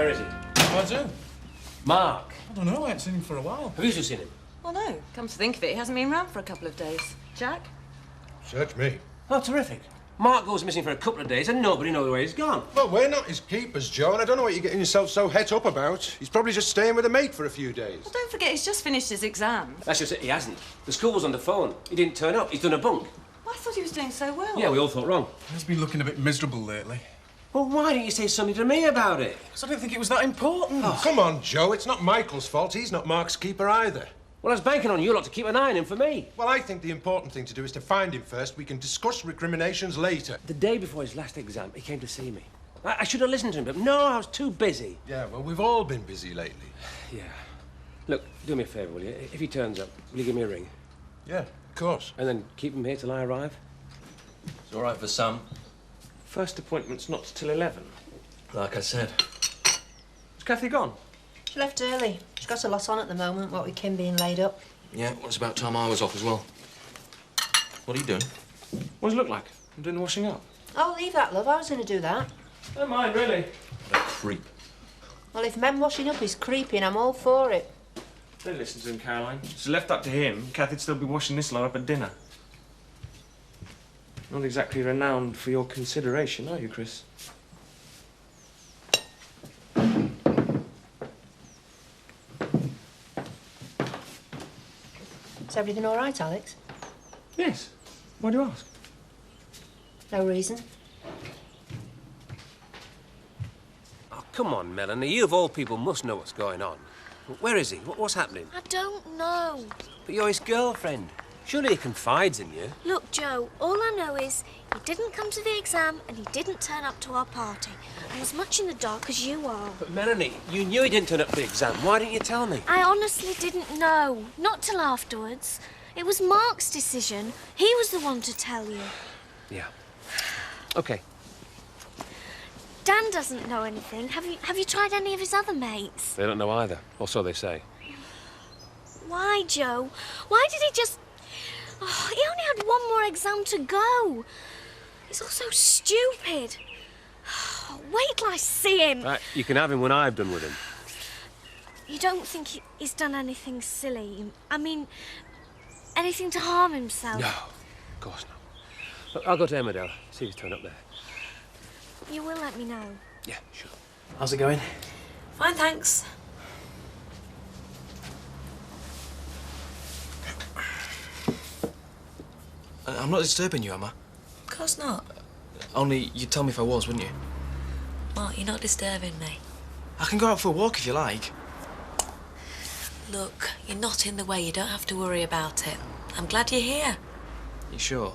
Where is he? I do. Mark. I don't know, I haven't seen him for a while. Have you still seen him? Well, no. Come to think of it, he hasn't been round for a couple of days. Jack? Search me. Oh, terrific. Mark goes missing for a couple of days and nobody knows where he's gone. Well, we're not his keepers, Joe, and I don't know what you're getting yourself so het up about. He's probably just staying with a mate for a few days. Well, don't forget, he's just finished his exam. That's just it, he hasn't. The school was on the phone. He didn't turn up. He's done a bunk. Well, I thought he was doing so well. Yeah, we all thought wrong. He's been looking a bit miserable lately. Well, why didn't you say something to me about it? Because I didn't think it was that important. Oh, come on, Joe. It's not Michael's fault. He's not Mark's keeper either. Well, I was banking on you lot to keep an eye on him for me. Well, I think the important thing to do is to find him first. We can discuss recriminations later. The day before his last exam, he came to see me. I should have listened to him, but no, I was too busy. Yeah, well, we've all been busy lately. Yeah. Look, do me a favour, will you? If he turns up, will you give me a ring? Yeah, of course. And then keep him here till I arrive? It's all right for some. First appointment's not till 11. Like I said. Is Kathy gone? She left early. She's got a lot on at the moment, what with Kim being laid up. Yeah, well, it's about time I was off as well. What are you doing? What does it look like? I'm doing the washing up. Oh, leave that, love. I was going to do that. Don't mind, really. What a creep. Well, if men washing up is creeping, I'm all for it. Don't listen to him, Caroline. If it's left up to him, Kathy'd still be washing this lot up at dinner. Not exactly renowned for your consideration, are you, Chris? Is everything all right, Alex? Yes. Why do you ask? No reason. Oh, come on, Melanie. You of all people must know what's going on. Where is he? What's happening? I don't know. But you're his girlfriend. Surely he confides in you. Look, Joe, all I know is he didn't come to the exam and he didn't turn up to our party. I'm as much in the dark as you are. But Melanie, you knew he didn't turn up for the exam. Why didn't you tell me? I honestly didn't know. Not till afterwards. It was Mark's decision. He was the one to tell you. Yeah. OK. Dan doesn't know anything. Have you tried any of his other mates? They don't know either, or so they say. Why, Joe? Why did he just... Oh, he only had one more exam to go. He's all so stupid. Wait till I see him. Right, you can have him when I've done with him. You don't think he's done anything silly? I mean, anything to harm himself? No, of course not. Look, I'll go to Emmerdale, see if he's turned up there. You will let me know. Yeah, sure. How's it going? Fine, thanks. I'm not disturbing you, am I? Of course not. Only you'd tell me if I was, wouldn't you? Mark, you're not disturbing me. I can go out for a walk if you like. Look, you're not in the way. You don't have to worry about it. I'm glad you're here. You sure?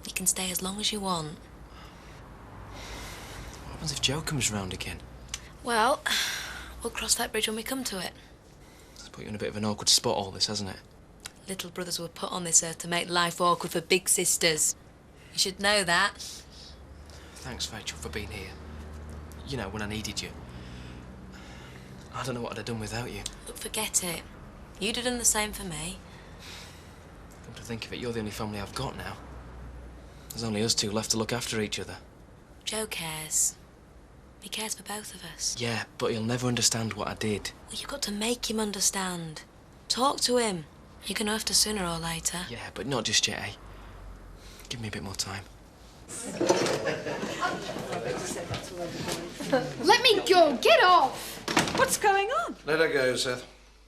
You can stay as long as you want. What happens if Joe comes round again? Well, we'll cross that bridge when we come to it. It's put you in a bit of an awkward spot, all this, hasn't it? Little brothers were put on this earth to make life awkward for big sisters. You should know that. Thanks, Rachel, for being here. You know, when I needed you. I don't know what I'd have done without you. Look, forget it. You'd have done the same for me. Come to think of it, you're the only family I've got now. There's only us two left to look after each other. Joe cares. He cares for both of us. Yeah, but he'll never understand what I did. Well, you've got to make him understand. Talk to him. You're going to have to sooner or later. Yeah, but not just yet, eh? Give me a bit more time. Let me go! Get off! What's going on? Let her go, Seth.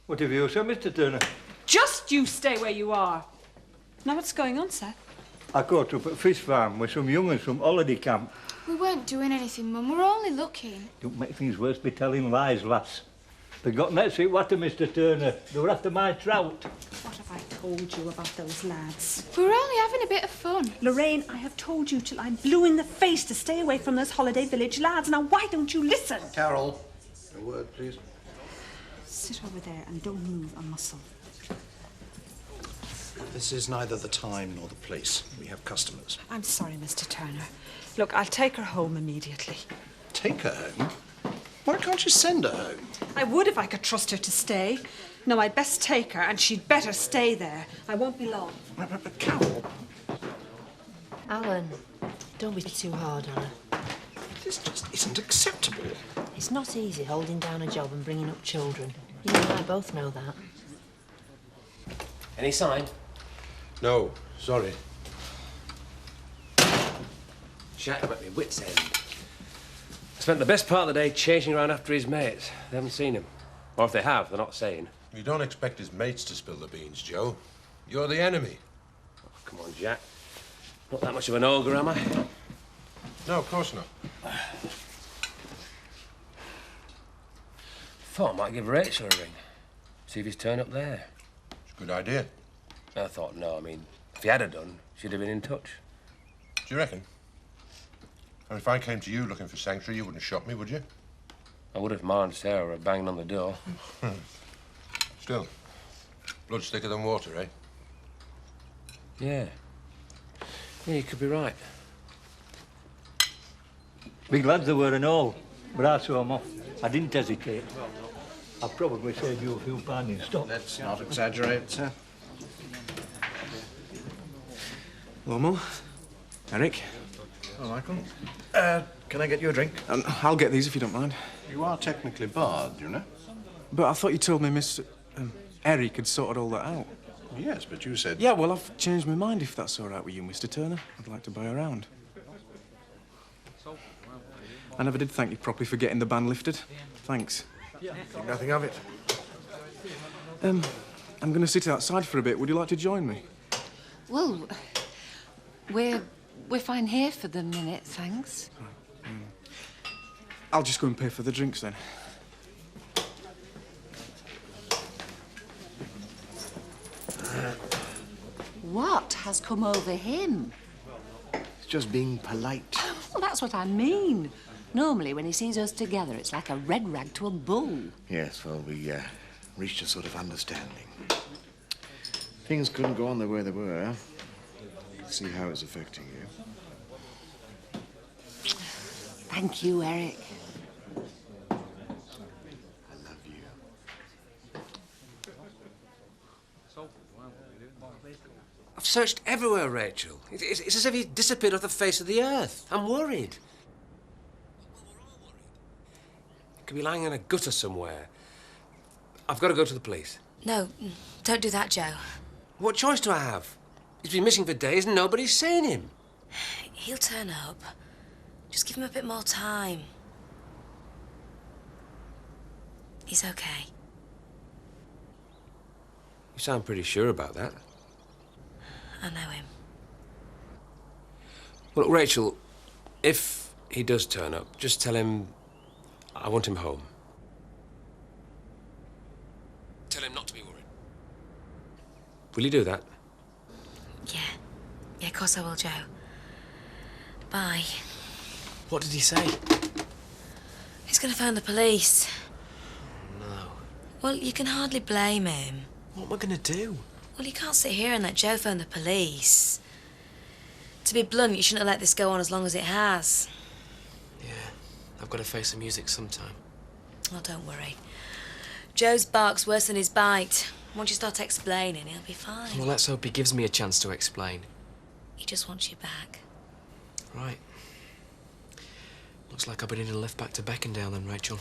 What have you said, Mr. Turner? Just you stay where you are. Now, what's going on, Seth? I caught up at Fish Farm with some young'uns from holiday camp. We weren't doing anything, Mum. We're only looking. Don't make things worse by telling lies, lass. They got next week, what, Mr. Turner? They were after my trout. What have I told you about those lads? We were only having a bit of fun. Lorraine, I have told you till I'm blue in the face to stay away from those holiday village lads. Now, why don't you listen? Carol, a word, please. Sit over there and don't move a muscle. This is neither the time nor the place. We have customers. I'm sorry, Mr. Turner. Look, I'll take her home immediately. Take her home? Why can't you send her home? I would if I could trust her to stay. No, I'd best take her, and she'd better stay there. I won't be long. But Carol... Alan, don't be too hard on her. This just isn't acceptable. It's not easy holding down a job and bringing up children. You and I both know that. Any sign? No, sorry. Jack at my wit's end. I spent the best part of the day chasing around after his mates. They haven't seen him. Or if they have, they're not saying. You don't expect his mates to spill the beans, Joe. You're the enemy. Oh, come on, Jack. Not that much of an ogre, am I? No, of course not. Thought I might give Rachel a ring. See if he's turned up there. It's a good idea. I thought, no, I mean, if he had have done, she'd have been in touch. Do you reckon? And if I came to you looking for sanctuary, you wouldn't shot me, would you? I would if Ma and Sarah were banging on the door. Still, blood's thicker than water, eh? Yeah. Yeah, you could be right. Big lads they were and all, but I saw 'em off. I didn't hesitate. I'll probably save you a few pounds in stock. Let's not exaggerate, sir. Lomo? Eric? Oh, Michael. Can I get you a drink? I'll get these if you don't mind. You are technically barred, you know. But I thought you told me Mr. Eric had sorted all that out. Yes, but you said... Yeah, well, I've changed my mind if that's all right with you, Mr. Turner. I'd like to buy a round. I never did thank you properly for getting the ban lifted. Thanks. Think nothing of it. I'm going to sit outside for a bit. Would you like to join me? Well, we're fine here for the minute, thanks. I'll just go and pay for the drinks then. What has come over him? It's just being polite. Well, that's what I mean. Normally, when he sees us together, it's like a red rag to a bull. Yes, well, we reached a sort of understanding. Things couldn't go on the way they were. See how it's affecting you. Thank you, Eric. I love you. I've searched everywhere, Rachel. It's as if he's disappeared off the face of the earth. I'm worried. He could be lying in a gutter somewhere. I've got to go to the police. No, don't do that, Joe. What choice do I have? He's been missing for days and nobody's seen him. He'll turn up. Just give him a bit more time. He's okay. You sound pretty sure about that. I know him. Well, Rachel, if he does turn up, just tell him I want him home. Tell him not to be worried. Will you do that? Yeah. Yeah, of course I will, Joe. Bye. What did he say? He's gonna phone the police. No. Well, you can hardly blame him. What am I gonna do? Well, you can't sit here and let Joe phone the police. To be blunt, you shouldn't have let this go on as long as it has. Yeah, I've got to face the music sometime. Oh, don't worry. Joe's bark's worse than his bite. Once you start explaining, he'll be fine. Well, let's hope he gives me a chance to explain. He just wants you back. Right. Looks like I've been in and left back to Beckendale then, Rachel.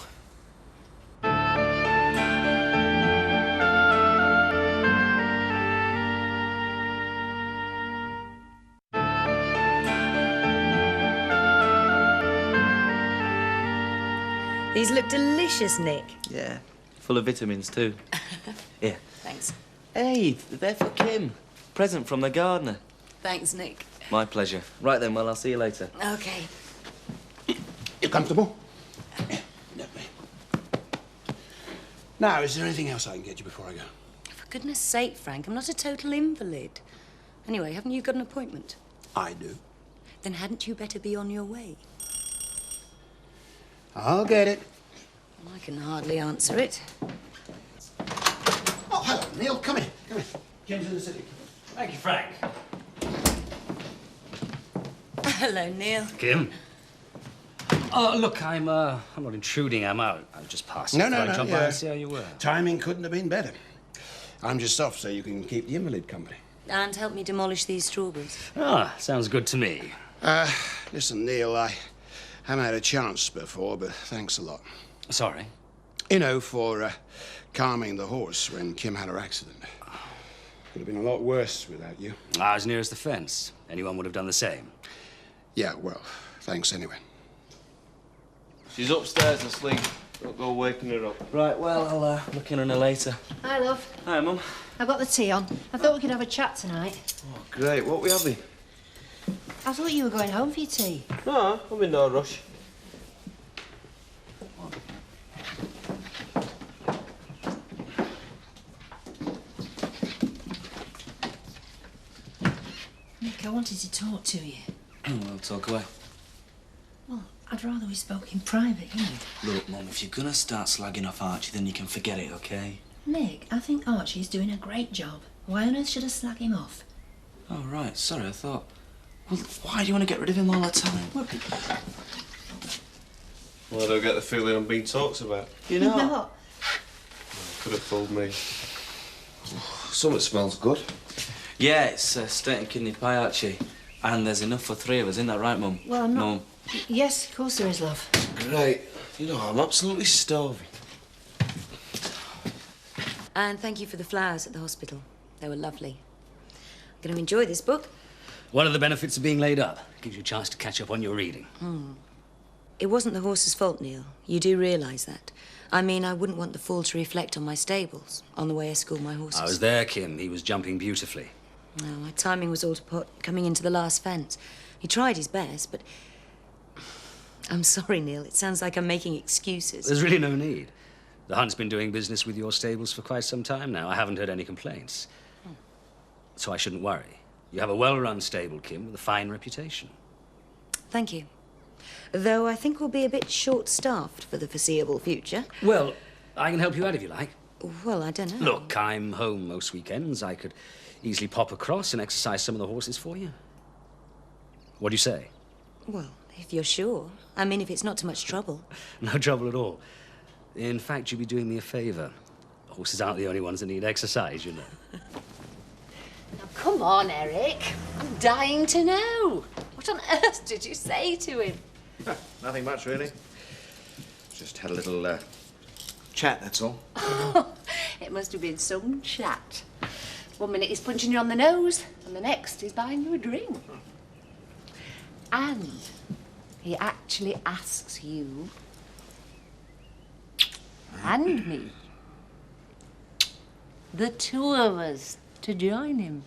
These look delicious, Nick. Yeah, full of vitamins too. Here. Thanks. Hey, they're for Kim. Present from the gardener. Thanks, Nick. My pleasure. Right then, well, I'll see you later. Okay. You comfortable? Now, is there anything else I can get you before I go? For goodness sake, Frank, I'm not a total invalid. Anyway, haven't you got an appointment? I do. Then hadn't you better be on your way? I'll get it. Well, I can hardly answer it. Oh, hello, Neil. Come in. Come in. Kim's in the city. Thank you, Frank. Hello, Neil. Kim? Oh, look, I'm not intruding, am I? I'm just passing. No, no, Thought I'd no. drop by and see how you were. Timing couldn't have been better. I'm just off so you can keep the invalid company. And help me demolish these strawberries. Ah, sounds good to me. Listen, Neil, I haven't had a chance before, but thanks a lot. Sorry? You know, for calming the horse when Kim had her accident. Could have been a lot worse without you. I was nearest the fence. Anyone would have done the same. Yeah, well, thanks anyway. She's upstairs asleep. Don't go waking her up. Right, well, I'll look in on her later. Hi, love. Hi, Mum. I've got the tea on. I thought we could have a chat tonight. Oh, great. What we having? I thought you were going home for your tea. No, I'm in no rush. Nick, I wanted to talk to you. Well, talk away. Well, I'd rather we spoke in private, you know. Look, Mum, if you're gonna start slagging off Archie, then you can forget it, OK? Nick, I think Archie's doing a great job. Why on earth should I slag him off? Oh, right. Sorry, I thought... Well, why do you want to get rid of him all the time? Well, I don't get the feeling I'm being talked about. You know... No. Could have fooled me. Something smells good. Yeah, it's steak and kidney pie, Archie. And there's enough for 3 of us, isn't that right, Mum? Well, I'm not... Mum. Yes, of course there is, love. Great. You know, I'm absolutely starving. And thank you for the flowers at the hospital. They were lovely. I'm going to enjoy this book. One of the benefits of being laid up. Gives you a chance to catch up on your reading. It wasn't the horse's fault, Neil. You do realise that. I mean, I wouldn't want the fall to reflect on my stables on the way I school my horses. I was there, Kim. He was jumping beautifully. No, my timing was all to pot coming into the last fence. He tried his best, but... I'm sorry, Neil. It sounds like I'm making excuses. There's really no need. The hunt's been doing business with your stables for quite some time now. I haven't heard any complaints. So I shouldn't worry. You have a well-run stable, Kim, with a fine reputation. Thank you. Though I think we'll be a bit short-staffed for the foreseeable future. Well, I can help you out if you like. Well, I don't know. Look, I'm home most weekends. I could easily pop across and exercise some of the horses for you. What do you say? Well, if you're sure. I mean, if it's not too much trouble. No trouble at all. In fact, you'd be doing me a favour. Horses aren't the only ones that need exercise, you know. Now, come on, Eric. I'm dying to know. What on earth did you say to him? Nothing much, really. Just had a little chat, that's all. It must have been some chat. 1 minute he's punching you on the nose, and the next he's buying you a drink. And he actually asks you and me, the 2 of us, to join him.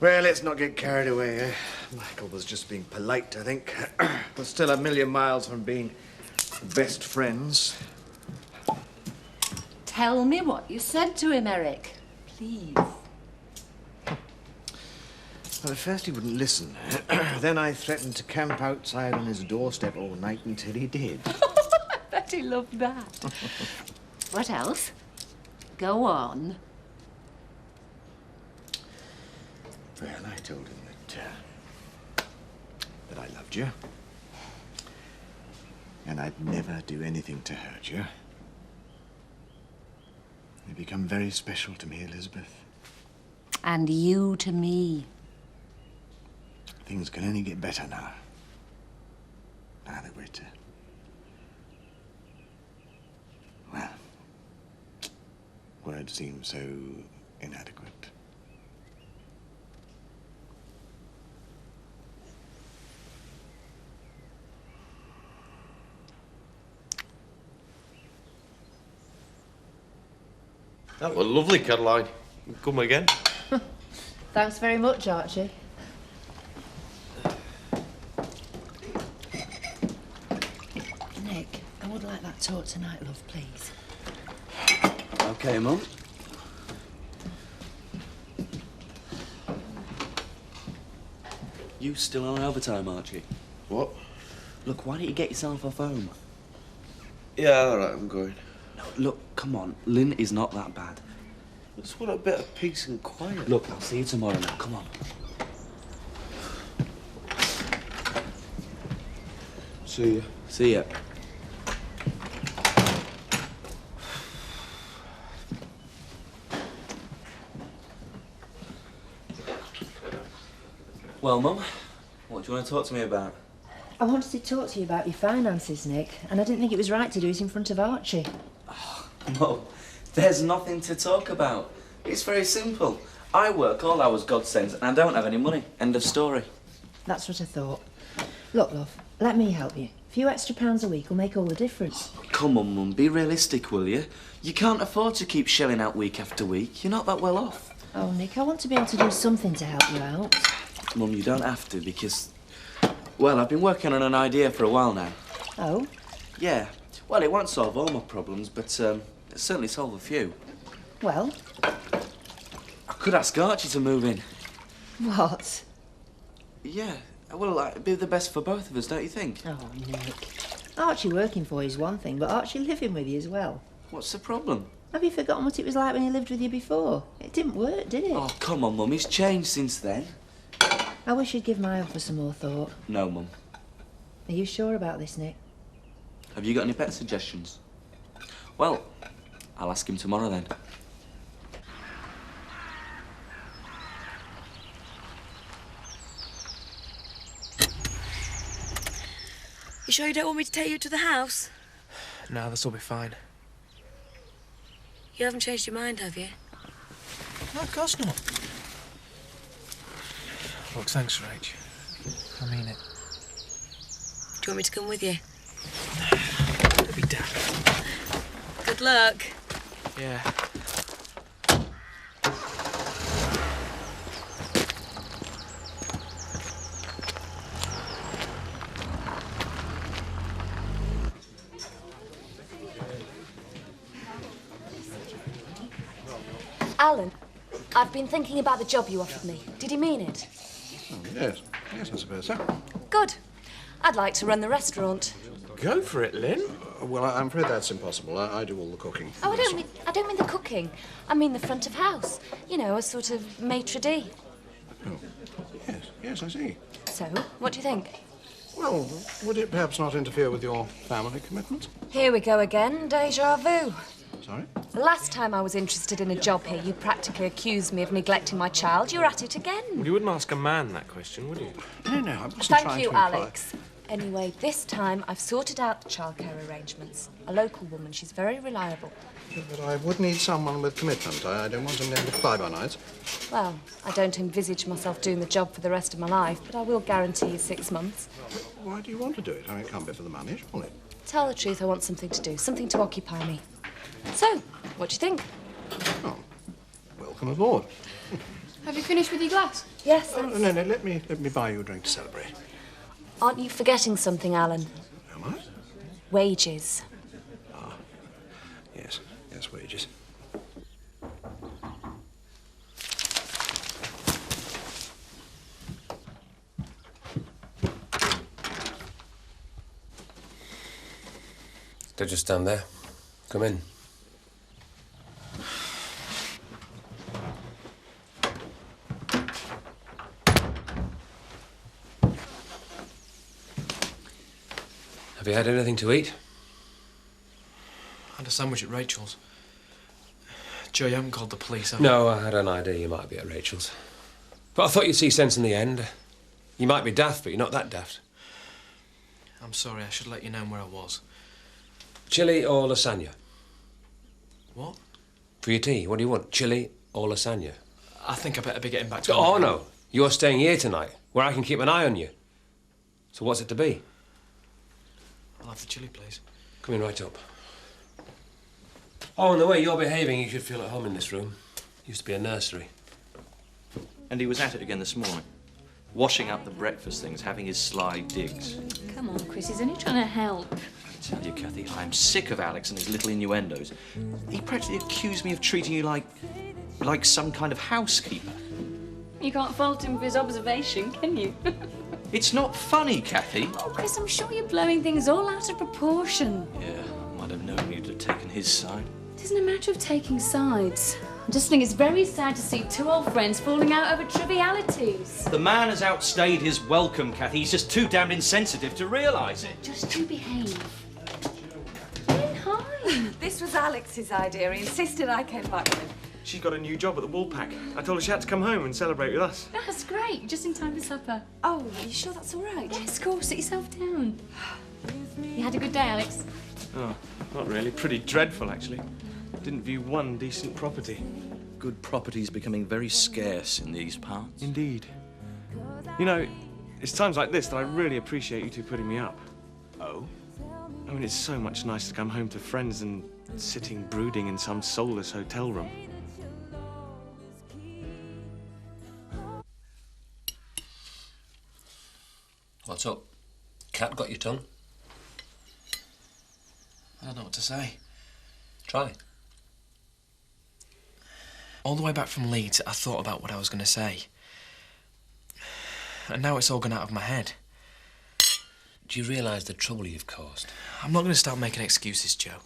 Well, let's not get carried away, eh? Michael was just being polite, I think. We're still a million miles from being best friends. Tell me what you said to him, Eric. Please. Well, at first he wouldn't listen. Then I threatened to camp outside on his doorstep all night until he did. I bet he loved that. What else? Go on. Well, I told him that I loved you. And I'd never do anything to hurt you. You've become very special to me, Elizabeth. And you to me. Things can only get better now. Now that we're well, words seem so inadequate. That was lovely, Caroline. Come again. Thanks very much, Archie. Nick, I would like that talk tonight, love, please. OK, Mum. You still on overtime, Archie? What? Look, why don't you get yourself off home? Yeah, all right, I'm going. No, look, come on. Lynn is not that bad. Just want a bit of peace and quiet. Look, I'll see you tomorrow now. Come on. See ya. See ya. Well, Mum, what do you want to talk to me about? I wanted to talk to you about your finances, Nick, and I didn't think it was right to do it in front of Archie. Mum, there's nothing to talk about. It's very simple. I work all hours God sends and I don't have any money. End of story. That's what I thought. Look, love, let me help you. A few extra pounds a week will make all the difference. Come on, Mum, be realistic, will you? You can't afford to keep shelling out week after week. You're not that well off. Oh, Nick, I want to be able to do something to help you out. Mum, you don't have to because... Well, I've been working on an idea for a while now. Oh? Yeah. Well, it won't solve all my problems, but it'll certainly solve a few. Well? I could ask Archie to move in. What? Yeah. Well, it'd be the best for both of us, don't you think? Oh, Nick. Archie working for you is one thing, but Archie living with you as well. What's the problem? Have you forgotten what it was like when he lived with you before? It didn't work, did it? Oh, come on, Mum. He's changed since then. I wish you'd give my offer some more thought. No, Mum. Are you sure about this, Nick? Have you got any better suggestions? Well, I'll ask him tomorrow then. You sure you don't want me to take you to the house? No, this'll be fine. You haven't changed your mind, have you? No, of course not. Look, thanks, Rach. I mean it. Do you want me to come with you? It'll be daft. Good luck. Yeah. Alan, I've been thinking about the job you offered me. Did you mean it? Oh, yes. Yes, I suppose so. Good. I'd like to run the restaurant. Go for it, Lynn. Well, I'm afraid that's impossible. I do all the cooking. Oh, I don't mean the cooking. I mean the front of house. You know, a sort of maitre d'. Oh, yes, yes, I see. So, what do you think? Well, would it perhaps not interfere with your family commitments? Here we go again, déjà vu. Sorry? The last time I was interested in a job here, you practically accused me of neglecting my child. You're at it again. Well, you wouldn't ask a man that question, would you? No, I wasn't Thank trying you, to imply... Alex. Anyway, this time I've sorted out the childcare arrangements. A local woman, she's very reliable. But I would need someone with commitment. I don't want them to fly-by-nights. Well, I don't envisage myself doing the job for the rest of my life, but I will guarantee you 6 months. Why do you want to do it? I mean, it can't be for the money, surely. Tell the truth, I want something to do, something to occupy me. So, what do you think? Oh, welcome aboard. Have you finished with your glass? Yes, thanks. No, let me buy you a drink to celebrate. Aren't you forgetting something, Alan? Am I? Wages. Yes, yes, wages. They're just down there. Come in. Have you had anything to eat? I had a sandwich at Rachel's. Joe, you haven't called the police, have No, I had an idea you might be at Rachel's. But I thought you'd see sense in the end. You might be daft, but you're not that daft. I'm sorry, I should let you know where I was. Chili or lasagna? What? For your tea, what do you want? Chili or lasagna? I think I better be getting back to Oh, work. no. You're staying here tonight, where I can keep an eye on you. So what's it to be? I'll have the chili, please. Coming right up. Oh, and the way you're behaving, you should feel at home in this room. Used to be a nursery. And he was at it again this morning. Washing up the breakfast things, having his sly digs. Come on, Chris, he's only trying to help. I tell you, Kathy, I'm sick of Alex and his little innuendos. He practically accused me of treating you like some kind of housekeeper. You can't fault him for his observation, can you? It's not funny, Kathy. Oh, Chris, I'm sure you're blowing things all out of proportion. Yeah, I might have known you'd have taken his side. It isn't a matter of taking sides. I just think it's very sad to see two old friends falling out over trivialities. The man has outstayed his welcome, Kathy. He's just too damned insensitive to realise it. Just you behave. Hi. This was Alex's idea. He insisted I came back with him. She's got a new job at the Woolpack. I told her she had to come home and celebrate with us. That's great. Just in time for supper. Oh, are you sure that's all right? Yes, of course. Sit yourself down. You had a good day, Alex? Oh, not really. Pretty dreadful, actually. Didn't view one decent property. Good property's becoming very scarce in these parts. Indeed. You know, it's times like this that I really appreciate you two putting me up. Oh? I mean, it's so much nicer to come home to friends than sitting brooding in some soulless hotel room. What's up? Cat got your tongue? I don't know what to say. Try. All the way back from Leeds, I thought about what I was going to say. And now it's all gone out of my head. Do you realise the trouble you've caused? I'm not going to start making excuses, Joe.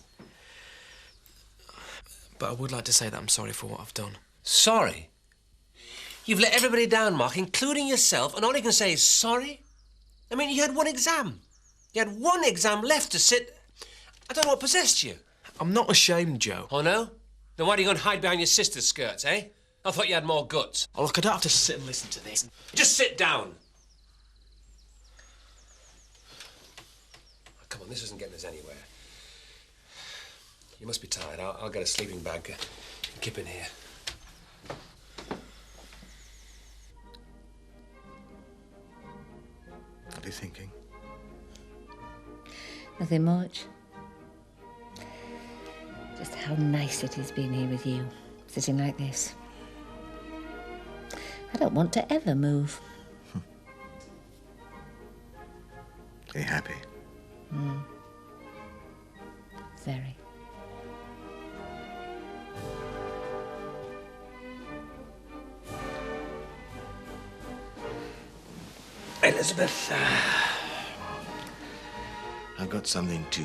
But I would like to say that I'm sorry for what I've done. Sorry? You've let everybody down, Mark, including yourself, and all you can say is sorry? I mean, you had one exam. You had one exam left to sit. I don't know what possessed you. I'm not ashamed, Joe. Oh, no? Then why do you go and hide behind your sister's skirts, eh? I thought you had more guts. Oh, look, I don't have to sit and listen to this. Just sit down. Oh, come on, this isn't getting us anywhere. You must be tired. I'll get a sleeping bag. Kip in here. What are you thinking? Nothing much. Just how nice it has been here with you, sitting like this. I don't want to ever move. Are you happy? Very. Elizabeth, I've got something to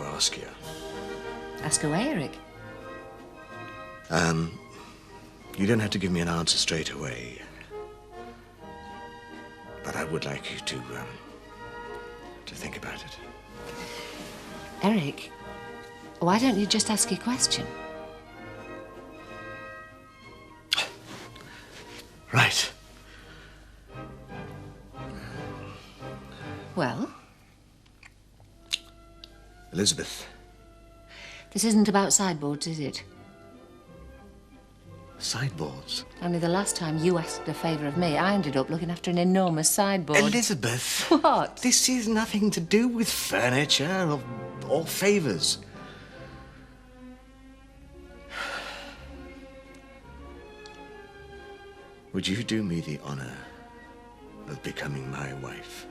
ask you. Ask away, Eric. You don't have to give me an answer straight away. But I would like you to think about it. Eric, why don't you just ask your question? Right. Well, Elizabeth. this isn't about sideboards, is it? Sideboards? Only the last time you asked a favour of me, I ended up looking after an enormous sideboard. Elizabeth. What? This is nothing to do with furniture or favours. Would you do me the honour of becoming my wife?